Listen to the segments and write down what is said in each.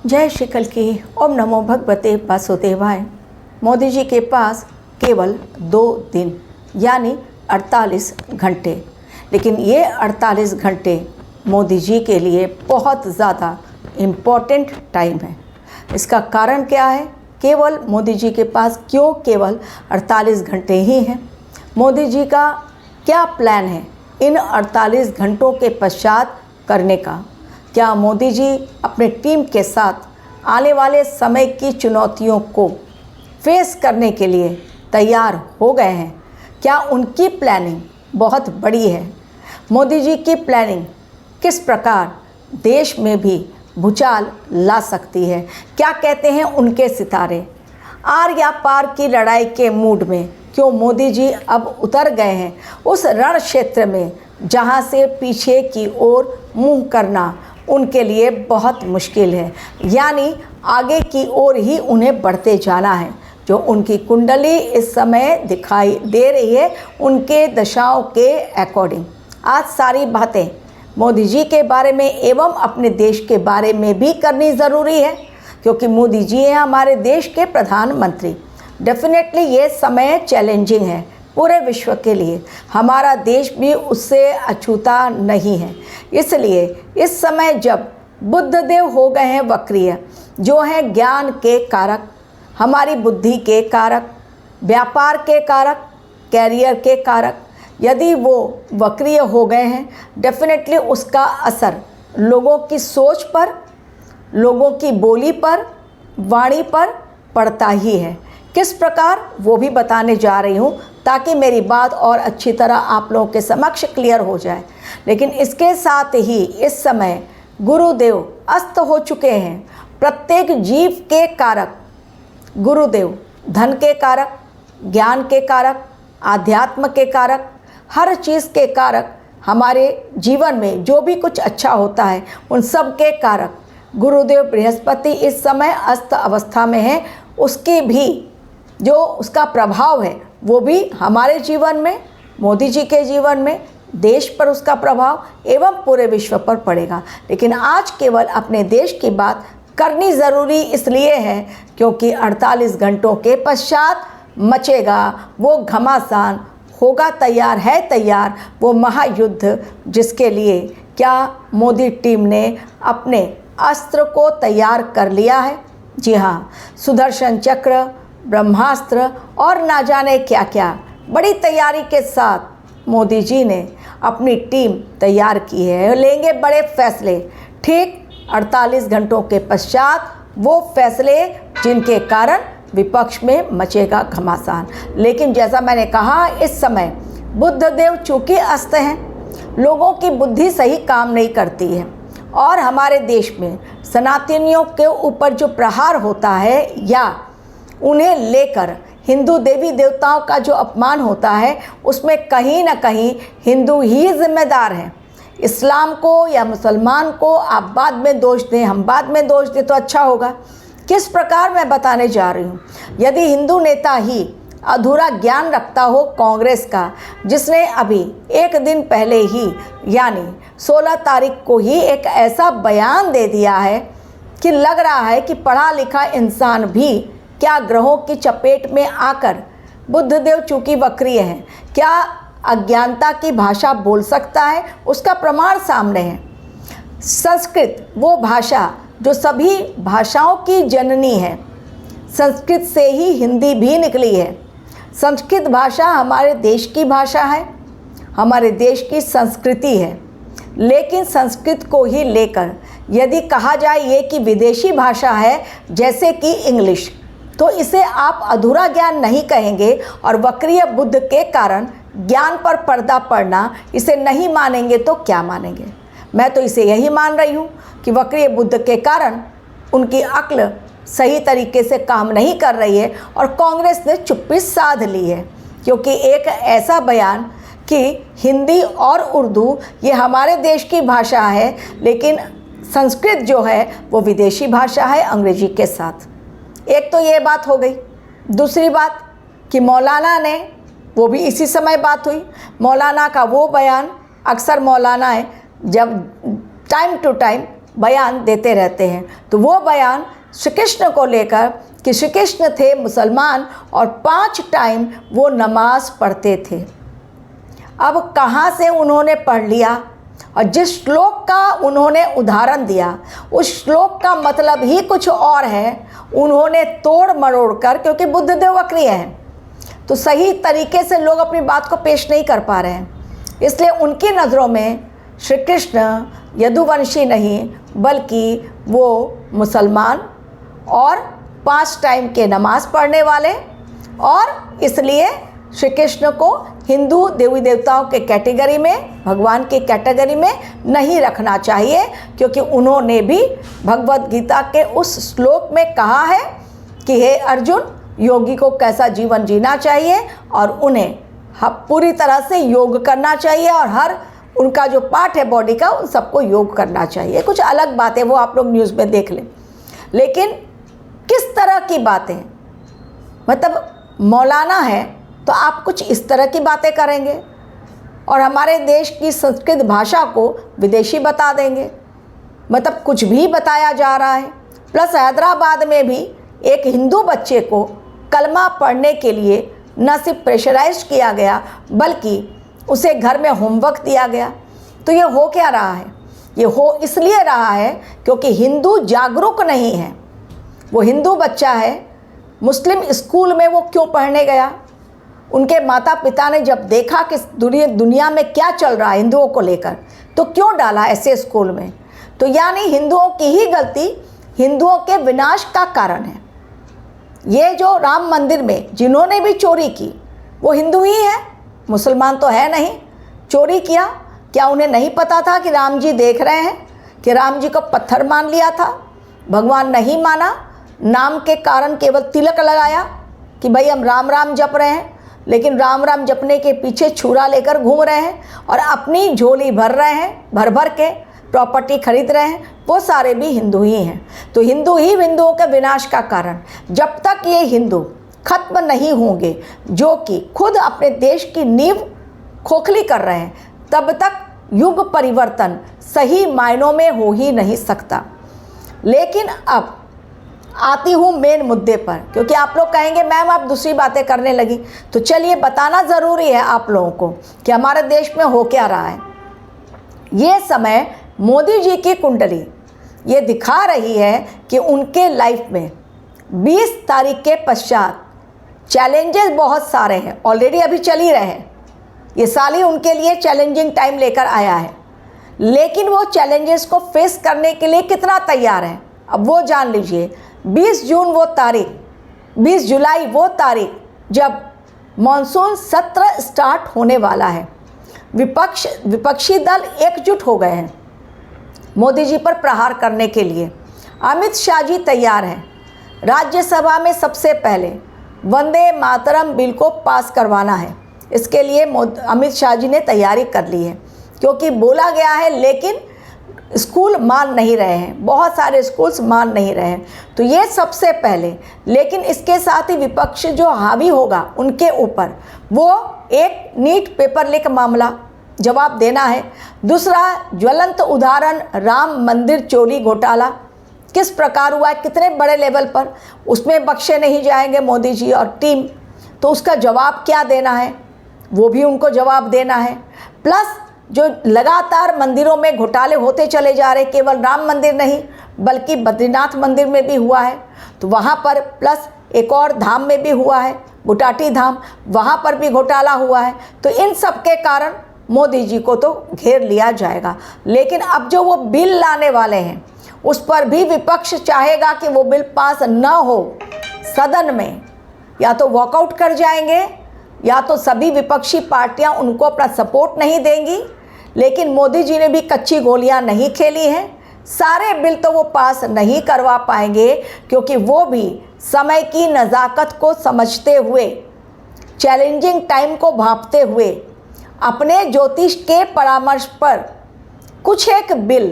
जय श्री कल की। ओम नमो भगवते वासुदेवाय। मोदी जी के पास केवल 2 दिन यानी 48 घंटे, लेकिन ये 48 घंटे मोदी जी के लिए बहुत ज़्यादा इम्पोर्टेंट टाइम है। इसका कारण क्या है? केवल मोदी जी के पास क्यों केवल 48 घंटे ही हैं? मोदी जी का क्या प्लान है इन 48 घंटों के पश्चात करने का? क्या मोदी जी अपने टीम के साथ आने वाले समय की चुनौतियों को फेस करने के लिए तैयार हो गए हैं? क्या उनकी प्लानिंग बहुत बड़ी है? मोदी जी की प्लानिंग किस प्रकार देश में भी भूचाल ला सकती है? क्या कहते हैं उनके सितारे? आर या पार की लड़ाई के मूड में क्यों मोदी जी अब उतर गए हैं उस रण क्षेत्र में जहां से पीछे की ओर मुंह करना उनके लिए बहुत मुश्किल है, यानी आगे की ओर ही उन्हें बढ़ते जाना है। जो उनकी कुंडली इस समय दिखाई दे रही है उनके दशाओं के अकॉर्डिंग। आज सारी बातें मोदी जी के बारे में एवं अपने देश के बारे में भी करनी ज़रूरी है, क्योंकि मोदी जी हैं हमारे देश के प्रधानमंत्री। डेफिनेटली ये समय चैलेंजिंग है पूरे विश्व के लिए। हमारा देश भी उससे अछूता नहीं है। इसलिए इस समय जब बुद्धदेव हो गए हैं वक्रीय, जो हैं ज्ञान के कारक, हमारी बुद्धि के कारक, व्यापार के कारक, कैरियर के कारक, यदि वो वक्रीय हो गए हैं, डेफिनेटली उसका असर लोगों की सोच पर, लोगों की बोली पर, वाणी पर पड़ता ही है। किस प्रकार वो भी बताने जा रही हूँ, ताकि मेरी बात और अच्छी तरह आप लोगों के समक्ष क्लियर हो जाए। लेकिन इसके साथ ही इस समय गुरुदेव अस्त हो चुके हैं। प्रत्येक जीव के कारक गुरुदेव, धन के कारक, ज्ञान के कारक, आध्यात्म के कारक, हर चीज़ के कारक, हमारे जीवन में जो भी कुछ अच्छा होता है उन सब के कारक गुरुदेव बृहस्पति इस समय अस्त अवस्था में है। उसकी भी जो उसका प्रभाव है वो भी हमारे जीवन में, मोदी जी के जीवन में, देश पर उसका प्रभाव एवं पूरे विश्व पर पड़ेगा। लेकिन आज केवल अपने देश की बात करनी ज़रूरी इसलिए है क्योंकि 48 घंटों के पश्चात मचेगा वो घमासान, होगा तैयार, है तैयार वो महायुद्ध, जिसके लिए क्या मोदी टीम ने अपने अस्त्र को तैयार कर लिया है। जी हाँ, सुदर्शन चक्र, ब्रह्मास्त्र और ना जाने क्या क्या बड़ी तैयारी के साथ मोदी जी ने अपनी टीम तैयार की है। लेंगे बड़े फैसले ठीक 48 घंटों के पश्चात, वो फैसले जिनके कारण विपक्ष में मचेगा घमासान। लेकिन जैसा मैंने कहा, इस समय बुद्धदेव चूँकि अस्त हैं, लोगों की बुद्धि सही काम नहीं करती है और हमारे देश में सनातनियों के ऊपर जो प्रहार होता है या उन्हें लेकर हिंदू देवी देवताओं का जो अपमान होता है, उसमें कहीं ना कहीं हिंदू ही जिम्मेदार हैं। इस्लाम को या मुसलमान को आप बाद में दोष दें, हम बाद में दोष दें तो अच्छा होगा। किस प्रकार मैं बताने जा रही हूँ। यदि हिंदू नेता ही अधूरा ज्ञान रखता हो कांग्रेस का, जिसने अभी एक दिन पहले ही यानी 16 तारीख को ही एक ऐसा बयान दे दिया है कि लग रहा है कि पढ़ा लिखा इंसान भी क्या ग्रहों की चपेट में आकर, बुद्धदेव चूँकि वक्रीय हैं, क्या अज्ञानता की भाषा बोल सकता है? उसका प्रमाण सामने है। संस्कृत वो भाषा जो सभी भाषाओं की जननी है, संस्कृत से ही हिंदी भी निकली है। संस्कृत भाषा हमारे देश की भाषा है, हमारे देश की संस्कृति है। लेकिन संस्कृत को ही लेकर यदि कहा जाए ये कि विदेशी भाषा है जैसे कि इंग्लिश, तो इसे आप अधूरा ज्ञान नहीं कहेंगे और वक्रीय बुद्ध के कारण ज्ञान पर पर्दा पड़ना, इसे नहीं मानेंगे तो क्या मानेंगे? मैं तो इसे यही मान रही हूँ कि वक्रीय बुद्ध के कारण उनकी अक्ल सही तरीके से काम नहीं कर रही है और कांग्रेस ने चुप्पी साध ली है। क्योंकि एक ऐसा बयान कि हिंदी और उर्दू ये हमारे देश की भाषा है, लेकिन संस्कृत जो है वो विदेशी भाषा है अंग्रेजी के साथ। एक तो ये बात हो गई। दूसरी बात कि मौलाना ने, वो भी इसी समय बात हुई, मौलाना का वो बयान, अक्सर मौलाना है जब टाइम टू टाइम बयान देते रहते हैं। तो वो बयान श्री कृष्ण को लेकर कि श्री कृष्ण थे मुसलमान और 5 टाइम वो नमाज पढ़ते थे। अब कहाँ से उन्होंने पढ़ लिया और जिस श्लोक का उन्होंने उदाहरण दिया उस श्लोक का मतलब ही कुछ और है, उन्होंने तोड़ मरोड़ कर, क्योंकि बुद्धदेव वक्री हैं तो सही तरीके से लोग अपनी बात को पेश नहीं कर पा रहे हैं, इसलिए उनकी नज़रों में श्री कृष्ण यदुवंशी नहीं बल्कि वो मुसलमान और 5 टाइम के नमाज पढ़ने वाले, और इसलिए श्री कृष्ण को हिंदू देवी देवताओं के कैटेगरी में, भगवान की कैटेगरी में नहीं रखना चाहिए, क्योंकि उन्होंने भी भगवत गीता के उस श्लोक में कहा है कि हे अर्जुन, योगी को कैसा जीवन जीना चाहिए और उन्हें पूरी तरह से योग करना चाहिए और हर उनका जो पार्ट है बॉडी का उन सबको योग करना चाहिए। कुछ अलग बातें वो आप लोग न्यूज़ में देख लें, लेकिन किस तरह की बातें, मतलब मौलाना है तो आप कुछ इस तरह की बातें करेंगे और हमारे देश की संस्कृत भाषा को विदेशी बता देंगे, मतलब कुछ भी बताया जा रहा है। प्लस हैदराबाद में भी एक हिंदू बच्चे को कलमा पढ़ने के लिए न सिर्फ प्रेशराइज किया गया बल्कि उसे घर में होमवर्क दिया गया। तो ये हो क्या रहा है? ये हो इसलिए रहा है क्योंकि हिंदू जागरूक नहीं है। वो हिंदू बच्चा है, मुस्लिम स्कूल में वो क्यों पढ़ने गया? उनके माता पिता ने जब देखा कि दुनिया में क्या चल रहा है हिंदुओं को लेकर, तो क्यों डाला ऐसे स्कूल में? तो यानी हिंदुओं की ही गलती हिंदुओं के विनाश का कारण है। ये जो राम मंदिर में जिन्होंने भी चोरी की वो हिंदू ही है, मुसलमान तो है नहीं। चोरी किया, क्या उन्हें नहीं पता था कि राम जी देख रहे हैं? कि राम जी को पत्थर मान लिया था, भगवान नहीं माना, नाम के कारण केवल तिलक लगाया कि भाई हम राम राम जप रहे हैं, लेकिन राम राम जपने के पीछे छुरा लेकर घूम रहे हैं और अपनी झोली भर रहे हैं, भर भर के प्रॉपर्टी खरीद रहे हैं। वो सारे भी हिंदू ही हैं। तो हिंदू ही हिंदुओं के विनाश का कारण। जब तक ये हिंदू खत्म नहीं होंगे जो कि खुद अपने देश की नींव खोखली कर रहे हैं, तब तक युग परिवर्तन सही मायनों में हो ही नहीं सकता। लेकिन अब आती हूँ मेन मुद्दे पर, क्योंकि आप लोग कहेंगे मैम आप दूसरी बातें करने लगी, तो चलिए बताना ज़रूरी है आप लोगों को कि हमारे देश में हो क्या रहा है। ये समय मोदी जी की कुंडली ये दिखा रही है कि उनके लाइफ में 20 तारीख के पश्चात चैलेंजेस बहुत सारे हैं, ऑलरेडी अभी चल ही रहे हैं। ये साल ही उनके लिए चैलेंजिंग टाइम लेकर आया है, लेकिन वो चैलेंजेस को फेस करने के लिए कितना तैयार है अब वो जान लीजिए। 20 जून वो तारीख, 20 जुलाई वो तारीख जब मॉनसून सत्र स्टार्ट होने वाला है। विपक्षी दल एकजुट हो गए हैं मोदी जी पर प्रहार करने के लिए। अमित शाह जी तैयार हैं। राज्यसभा में सबसे पहले वंदे मातरम बिल को पास करवाना है, इसके लिए अमित शाह जी ने तैयारी कर ली है, क्योंकि बोला गया है लेकिन स्कूल मान नहीं रहे हैं, बहुत सारे स्कूल्स मान नहीं रहे हैं। तो ये सबसे पहले, लेकिन इसके साथ ही विपक्ष जो हावी होगा उनके ऊपर वो एक नीट पेपर लीक मामला जवाब देना है। दूसरा ज्वलंत उदाहरण राम मंदिर चोरी घोटाला किस प्रकार हुआ है, कितने बड़े लेवल पर, उसमें बख्शे नहीं जाएंगे मोदी जी और टीम, तो उसका जवाब क्या देना है वो भी उनको जवाब देना है। प्लस जो लगातार मंदिरों में घोटाले होते चले जा रहे, केवल राम मंदिर नहीं बल्कि बद्रीनाथ मंदिर में भी हुआ है, तो वहाँ पर प्लस एक और धाम में भी हुआ है, बुटाटी धाम, वहाँ पर भी घोटाला हुआ है। तो इन सब के कारण मोदी जी को तो घेर लिया जाएगा। लेकिन अब जो वो बिल लाने वाले हैं उस पर भी विपक्ष चाहेगा कि वो बिल पास न हो सदन में, या तो वॉकआउट कर जाएंगे या तो सभी विपक्षी पार्टियां उनको अपना सपोर्ट नहीं देंगी। लेकिन मोदी जी ने भी कच्ची गोलियां नहीं खेली हैं, सारे बिल तो वो पास नहीं करवा पाएंगे, क्योंकि वो भी समय की नज़ाकत को समझते हुए, चैलेंजिंग टाइम को भांपते हुए, अपने ज्योतिष के परामर्श पर कुछ एक बिल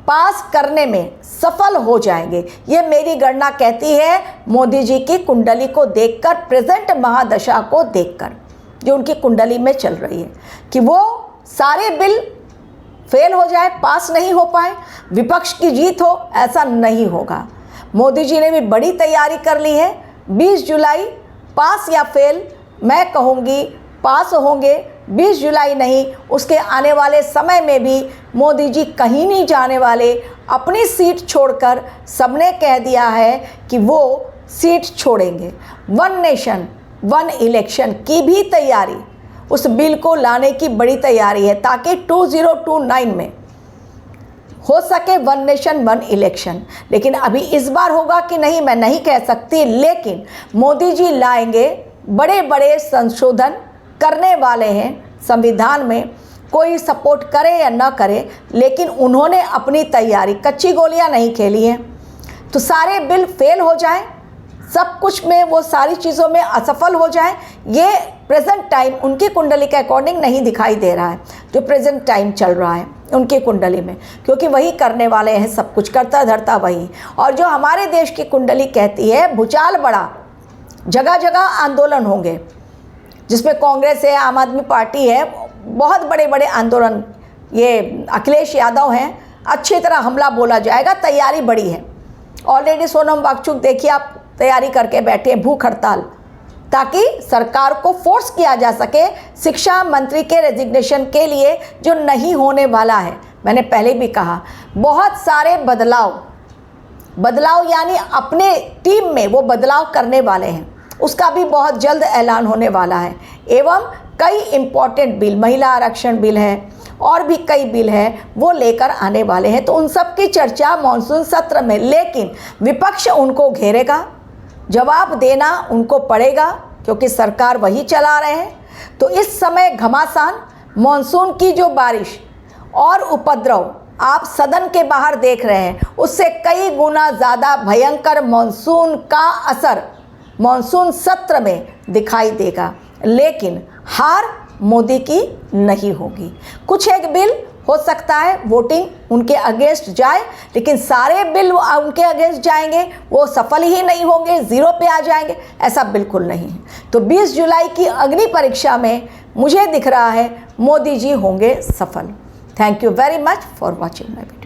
पास करने में सफल हो जाएंगे। ये मेरी गणना कहती है, मोदी जी की कुंडली को देखकर, प्रेजेंट महादशा को देखकर जो उनकी कुंडली में चल रही है, कि वो सारे बिल फेल हो जाए, पास नहीं हो पाए, विपक्ष की जीत हो, ऐसा नहीं होगा। मोदी जी ने भी बड़ी तैयारी कर ली है। 20 जुलाई पास या फेल, मैं कहूँगी पास होंगे। 20 जुलाई नहीं, उसके आने वाले समय में भी मोदी जी कहीं नहीं जाने वाले। अपनी सीट छोड़कर सबने कह दिया है कि वो सीट छोड़ेंगे। वन नेशन वन इलेक्शन की भी तैयारी, उस बिल को लाने की बड़ी तैयारी है ताकि 2029 में हो सके वन नेशन वन इलेक्शन। लेकिन अभी इस बार होगा कि नहीं मैं नहीं कह सकती, लेकिन मोदी जी लाएंगे। बड़े बड़े संशोधन करने वाले हैं संविधान में, कोई सपोर्ट करे या ना करे, लेकिन उन्होंने अपनी तैयारी, कच्ची गोलियां नहीं खेली हैं। तो सारे बिल फेल हो जाएं, सब कुछ में वो सारी चीज़ों में असफल हो जाए, ये प्रेजेंट टाइम उनकी कुंडली के अकॉर्डिंग नहीं दिखाई दे रहा है, जो प्रेजेंट टाइम चल रहा है उनकी कुंडली में, क्योंकि वही करने वाले हैं, सब कुछ करता धरता वही। और जो हमारे देश की कुंडली कहती है भूचाल बड़ा, जगह जगह आंदोलन होंगे, जिसमें कांग्रेस है, आम आदमी पार्टी है, बहुत बड़े बड़े आंदोलन, ये अखिलेश यादव हैं, अच्छी तरह हमला बोला जाएगा, तैयारी बड़ी है। ऑलरेडी सोनम वांगचुक देखिए आप तैयारी करके बैठे हैं, भूख हड़ताल, ताकि सरकार को फोर्स किया जा सके शिक्षा मंत्री के रेजिग्नेशन के लिए, जो नहीं होने वाला है। मैंने पहले भी कहा, बहुत सारे बदलाव यानी अपने टीम में वो बदलाव करने वाले हैं, उसका भी बहुत जल्द ऐलान होने वाला है। एवं कई इम्पॉर्टेंट बिल, महिला आरक्षण बिल है और भी कई बिल हैं, वो लेकर आने वाले हैं। तो उन सब की चर्चा मॉनसून सत्र में, लेकिन विपक्ष उनको घेरेगा, जवाब देना उनको पड़ेगा, क्योंकि सरकार वही चला रहे हैं। तो इस समय घमासान मॉनसून की जो बारिश और उपद्रव आप सदन के बाहर देख रहे हैं, उससे कई गुना ज़्यादा भयंकर मॉनसून का असर मॉनसून सत्र में दिखाई देगा। लेकिन हार मोदी की नहीं होगी। कुछ एक बिल हो सकता है वोटिंग उनके अगेंस्ट जाए, लेकिन सारे बिल उनके अगेंस्ट जाएंगे, वो सफल ही नहीं होंगे, ज़ीरो पे आ जाएंगे, ऐसा बिल्कुल नहीं है। तो 20 जुलाई की अग्नि परीक्षा में मुझे दिख रहा है मोदी जी होंगे सफल। Thank you very much for watching my video.